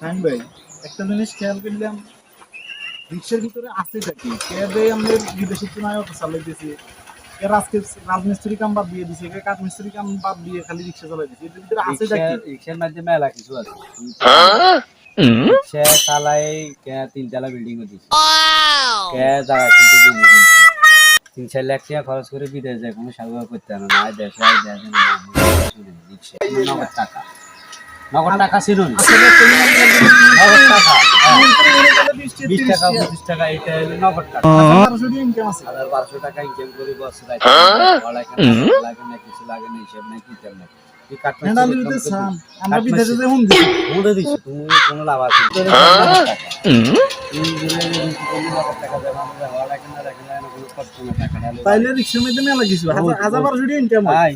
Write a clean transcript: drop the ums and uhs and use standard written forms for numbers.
শাহিন ভাই, একটা জিনিস খেয়াল করলাম, রিক্সার ভিতরে আছে কি ক্যাবে আমাদের বিদেশি তুলনায় অটো চালাই দিয়েছে, কে আজকে রাজমিস্ত্রি কাম বাদ দিয়ে দিছে, কে কাঠমিস্ত্রি কাম বাদ দিয়ে খালি রিক্সা চালাই দিছে, এর ভিতরে আছে কি? রিক্সার মাধ্যমে মেলা কিছু আছে। রিক্সা চালাই কে 3 তলা বিল্ডিং ও দিছে, কে জায়গা কিন্তু জমি কিনছে, 3-4 লাখ টাকা খরচ করে বিদেশ যায়, কোনো সাগর করতে পারে না, দেশে রিক্সা নগদ টাকা ছিল না, নগদ টাকা 20 টাকা 25 টাকা, এটা হলো নগদ টাকা। 1200 টাকা ইনকাম করে বছর লাগে না, কিছু লাগে না, হিসাব নাই কি তেমন আমরা বিদেশে যে হুন দিছি বলে দিচ্ছি, তুমি কোনো লাভ আছে তাইলে রিক্সার মধ্যে মেলা কিছু 1000-1200 টাকা ইনকাম হয়। ভাই